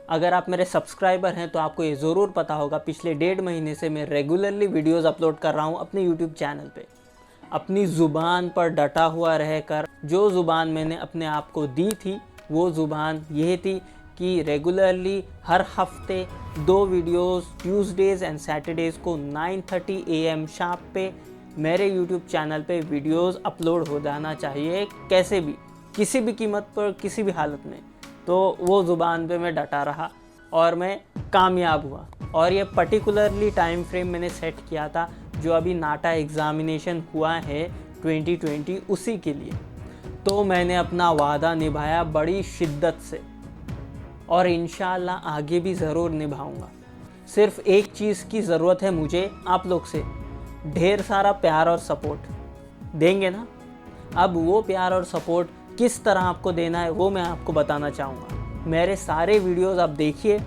अगर आप मेरे सब्सक्राइबर हैं तो आपको ये ज़रूर पता होगा, पिछले 1.5 महीने से मैं रेगुलरली वीडियोस अपलोड कर रहा हूँ अपने यूट्यूब चैनल पे। अपनी ज़ुबान पर डटा हुआ रहकर जो ज़ुबान मैंने अपने आप को दी थी वो ज़ुबान यह थी कि रेगुलरली हर हफ्ते 2 वीडियोस ट्यूसडेज़ एंड सैटरडेज़ को 9:30 AM शार्प पे मेरे यूट्यूब चैनल पे वीडियोस अपलोड हो जाना चाहिए, कैसे भी, किसी भी कीमत पर, किसी भी हालत में। तो वो ज़ुबान पे मैं डटा रहा और मैं कामयाब हुआ। और ये पर्टिकुलरली टाइम फ्रेम मैंने सेट किया था जो अभी नाटा एग्ज़ामिनेशन हुआ है 2020, उसी के लिए। तो मैंने अपना वादा निभाया बड़ी शिद्दत से और इंशाअल्लाह आगे भी ज़रूर निभाऊंगा। सिर्फ एक चीज़ की ज़रूरत है मुझे आप लोग से, ढेर सारा प्यार और सपोर्ट देंगे ना। अब वो प्यार और सपोर्ट किस तरह आपको देना है वो मैं आपको बताना चाहूँगा। मेरे सारे वीडियोस आप देखिए,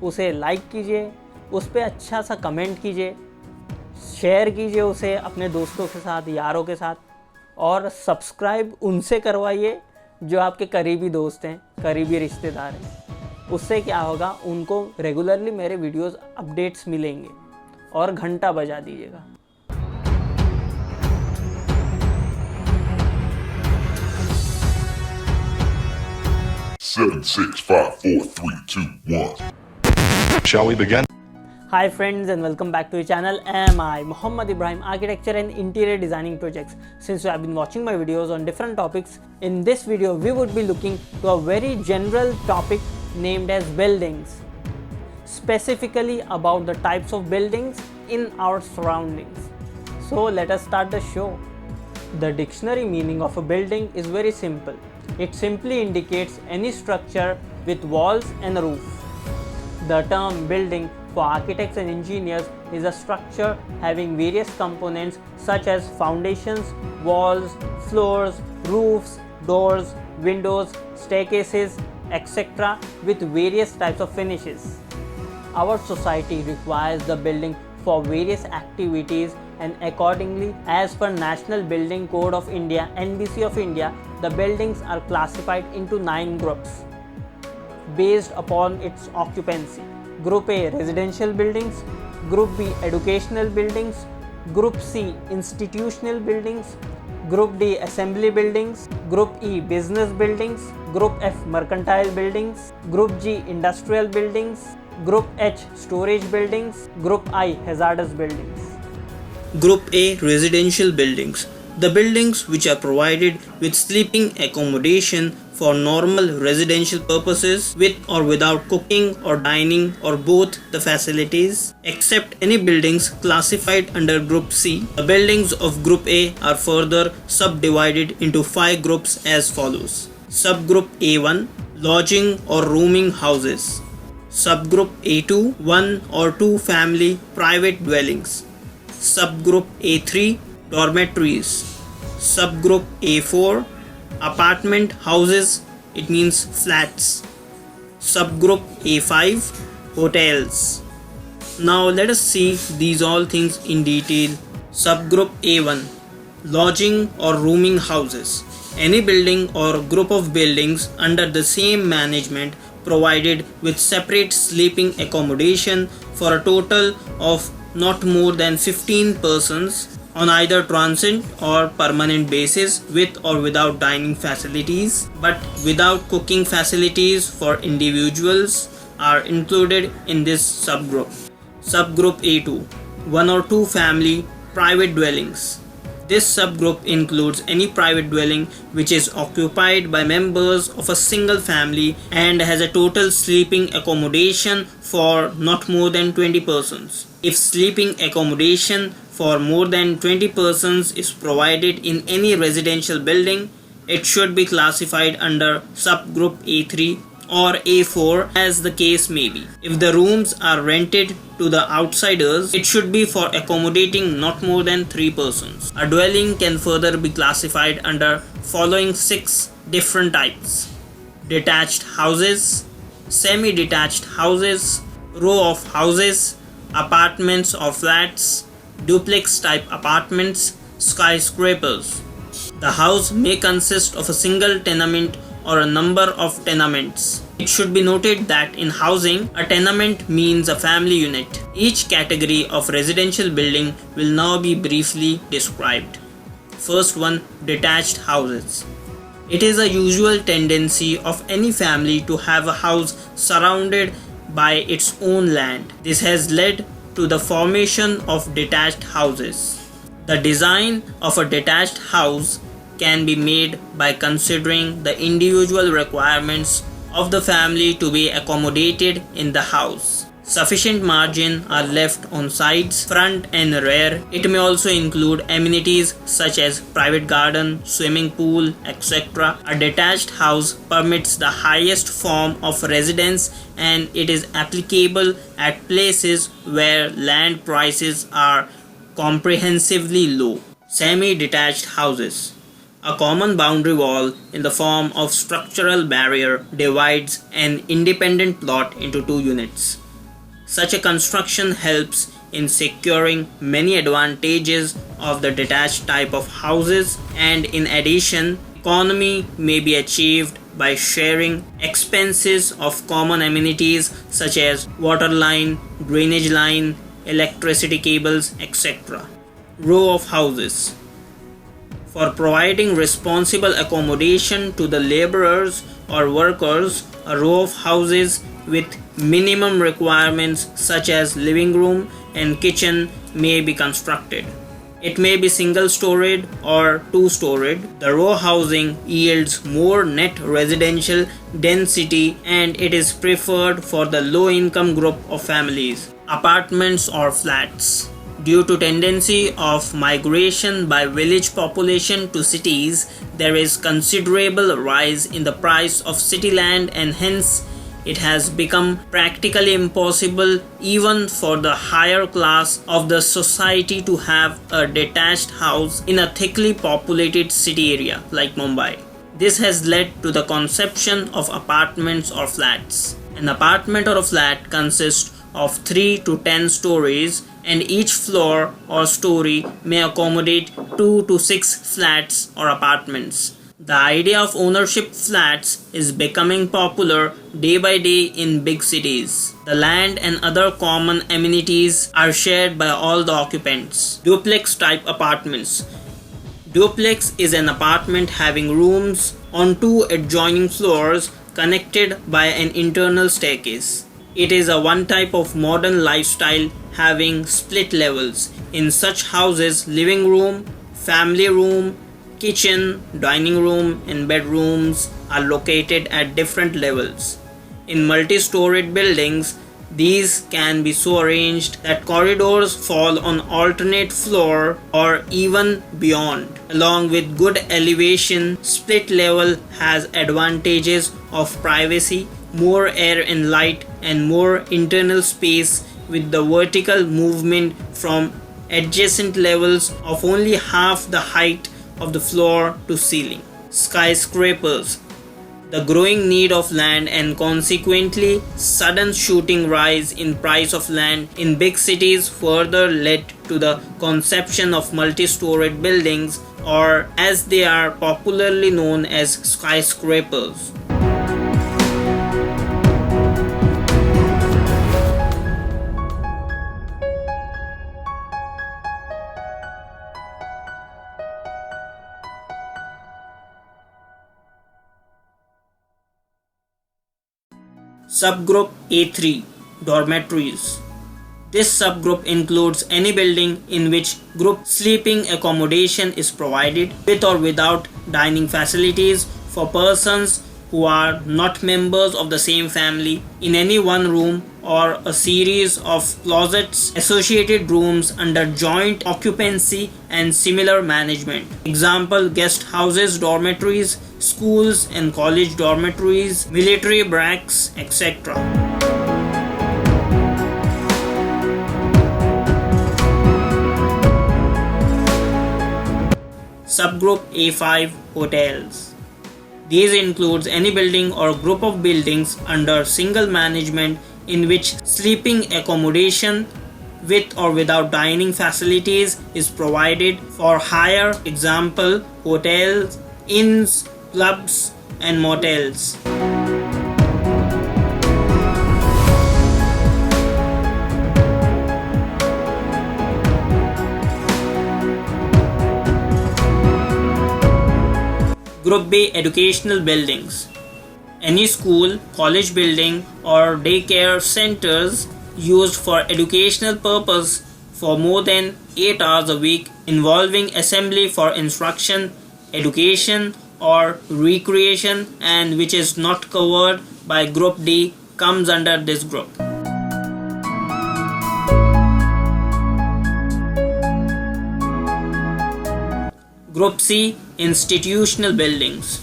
उसे लाइक कीजिए, उस पर अच्छा सा कमेंट कीजिए, शेयर कीजिए उसे अपने दोस्तों के साथ, यारों के साथ, और सब्सक्राइब उनसे करवाइए जो आपके करीबी दोस्त हैं, करीबी रिश्तेदार हैं। उससे क्या होगा, उनको रेगुलरली मेरे वीडियोस अपडेट्स मिलेंगे। और घंटा बजा दीजिएगा। 7, 6, 5, 4, 3, 2, 1. Shall we begin? Hi friends and welcome back to your channel. Am I Muhammad Ibrahim, Architecture and Interior Designing Projects. Since you have been watching my videos on different topics, in this video we would be looking to a very general topic named as buildings. Specifically about the types of buildings in our surroundings. So let us start the show. The dictionary meaning of a building is very simple. It simply indicates any structure with walls and a roof. The term building for architects and engineers is a structure having various components such as foundations, walls, floors, roofs, doors, windows, staircases, etc. with various types of finishes. Our society requires the building for various activities, and accordingly, as per National Building Code of India (NBC) of India, the buildings are classified into 9 groups based upon its occupancy. Group A, residential buildings; Group B, educational buildings; Group C, institutional buildings; Group D, assembly buildings; Group E, business buildings; Group F, mercantile buildings; Group G, industrial buildings; Group H, storage buildings; Group I, hazardous buildings. Group A, residential buildings. The buildings which are provided with sleeping accommodation for normal residential purposes with or without cooking or dining or both the facilities, except any buildings classified under Group C. The buildings of Group A are further subdivided into 5 groups as follows. Subgroup A1, lodging or rooming houses. Subgroup A2, 1 or 2 family private dwellings. Subgroup A3, dormitories. Subgroup A4, apartment houses, it means flats. Subgroup A5, hotels. Now let us see these all things in detail. Subgroup A1, lodging or rooming houses. Any building or group of buildings under the same management provided with separate sleeping accommodation for a total of not more than 15 persons on either transient or permanent basis with or without dining facilities, but without cooking facilities for individuals, are included in this subgroup. Subgroup A2, 1 or 2 family private dwellings. This subgroup includes any private dwelling which is occupied by members of a single family and has a total sleeping accommodation for not more than 20 persons. If sleeping accommodation for more than 20 persons is provided in any residential building, it should be classified under subgroup A3 or A4 as the case may be. If the rooms are rented to the outsiders, it should be for accommodating not more than 3 persons. A dwelling can further be classified under following 6 different types: detached houses, semi-detached houses, row of houses, apartments or flats, duplex type apartments, skyscrapers. The house may consist of a single tenement or a number of tenements. It should be noted that in housing, a tenement means a family unit. Each category of residential building will now be briefly described. First one, detached houses. It is a usual tendency of any family to have a house surrounded by its own land. This has led to the formation of detached houses. The design of a detached house can be made by considering the individual requirements of the family to be accommodated in the house. Sufficient margin are left on sides, front and rear. It may also include amenities such as private garden, swimming pool, etc. A detached house permits the highest form of residence and it is applicable at places where land prices are comprehensively low. Semi-detached houses. A common boundary wall in the form of structural barrier divides an independent plot into two units. Such a construction helps in securing many advantages of the detached type of houses, and in addition, economy may be achieved by sharing expenses of common amenities such as water line, drainage line, electricity cables, etc. Row of houses. For providing responsible accommodation to the laborers or workers, a row of houses with minimum requirements such as living room and kitchen may be constructed. It may be single-storied or two-storied. The row housing yields more net residential density and it is preferred for the low-income group of families. Apartments or flats. Due to tendency of migration by village population to cities, there is considerable rise in the price of city land and hence it has become practically impossible even for the higher class of the society to have a detached house in a thickly populated city area like Mumbai. This has led to the conception of apartments or flats. An apartment or a flat consists of 3 to 10 stories and each floor or story may accommodate 2 to 6 flats or apartments. The idea of ownership flats is becoming popular day by day in big cities. The land and other common amenities are shared by all the occupants. Duplex type apartments. Duplex is an apartment having rooms on 2 adjoining floors connected by an internal staircase. It is a one type of modern lifestyle having split levels. In such houses, living room, family room, kitchen, dining room and bedrooms are located at different levels. In multi-storied buildings, these can be so arranged that corridors fall on alternate floor or even beyond. Along with good elevation, split level has advantages of privacy, more air and light and more internal space with the vertical movement from adjacent levels of only half the height of the floor to ceiling. Skyscrapers. The growing need of land and consequently sudden shooting rise in price of land in big cities further led to the conception of multi-storied buildings, or as they are popularly known as skyscrapers. Subgroup A3 Dormitories. This subgroup includes any building in which group sleeping accommodation is provided with or without dining facilities for persons who are not members of the same family in any one room or a series of closets, associated rooms under joint occupancy and similar management. Example: guest houses, dormitories, schools and college dormitories, military barracks, etc. Subgroup A5 Hotels. These includes any building or group of buildings under single management in which sleeping accommodation with or without dining facilities is provided for hire. Example: hotels, inns, clubs and motels. Group B, educational buildings. Any school, college building or daycare centers used for educational purpose for more than 8 hours a week, involving assembly for instruction, education or recreation, and which is not covered by Group D, comes under this group. Group C, institutional buildings.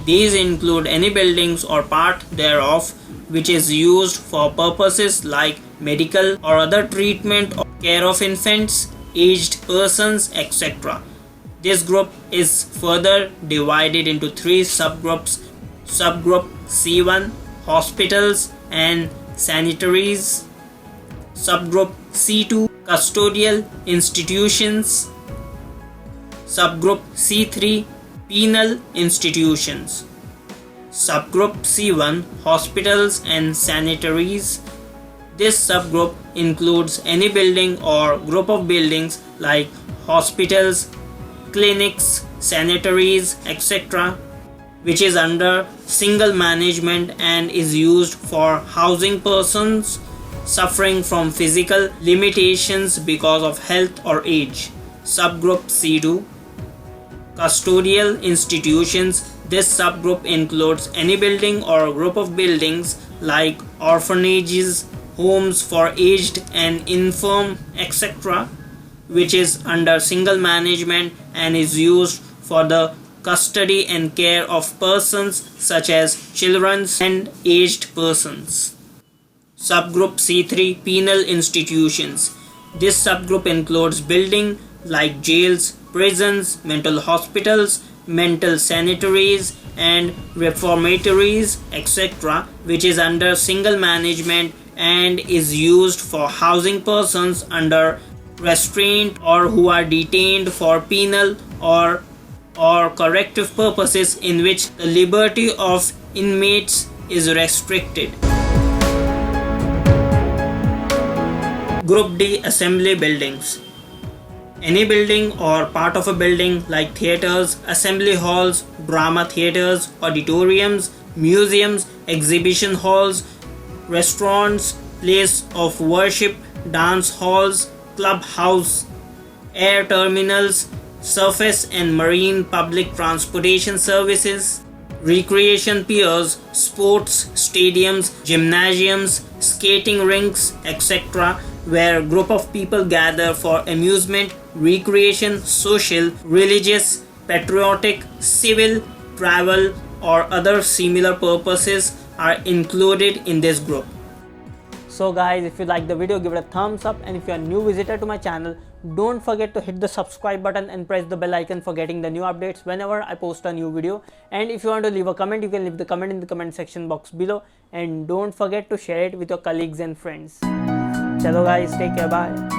These include any buildings or part thereof which is used for purposes like medical or other treatment or care of infants, aged persons, etc. This group is further divided into 3 subgroups. Subgroup C1, hospitals and sanitaries. Subgroup C2, custodial institutions. Subgroup C3, penal institutions. Subgroup C1, hospitals and sanitaries. This subgroup includes any building or group of buildings like hospitals, clinics, sanitaries, etc., which is under single management and is used for housing persons suffering from physical limitations because of health or age. Subgroup C2, custodial institutions. This subgroup includes any building or group of buildings like orphanages, homes for aged and infirm, etc., which is under single management and is used for the custody and care of persons such as children and aged persons. Subgroup C3, penal institutions. This subgroup includes buildings like jails, prisons, mental hospitals, mental sanitaries and reformatories, etc., which is under single management and is used for housing persons under restraint or who are detained for penal or corrective purposes in which the liberty of inmates is restricted. Group D, assembly buildings. Any building or part of a building like theaters, assembly halls, drama theaters, auditoriums, museums, exhibition halls, restaurants, place of worship, dance halls, clubhouse, air terminals, surface and marine public transportation services, recreation piers, sports stadiums, gymnasiums, skating rinks, etc., where a group of people gather for amusement, recreation, social, religious, patriotic, civil, travel, or other similar purposes are included in this group. So guys, if you like the video, give it a thumbs up, and if you are a new visitor to my channel, don't forget to hit the subscribe button and press the bell icon for getting the new updates whenever I post a new video. And if you want to leave a comment, you can leave the comment in the comment section box below, and don't forget to share it with your colleagues and friends. Chalo guys, take care, bye.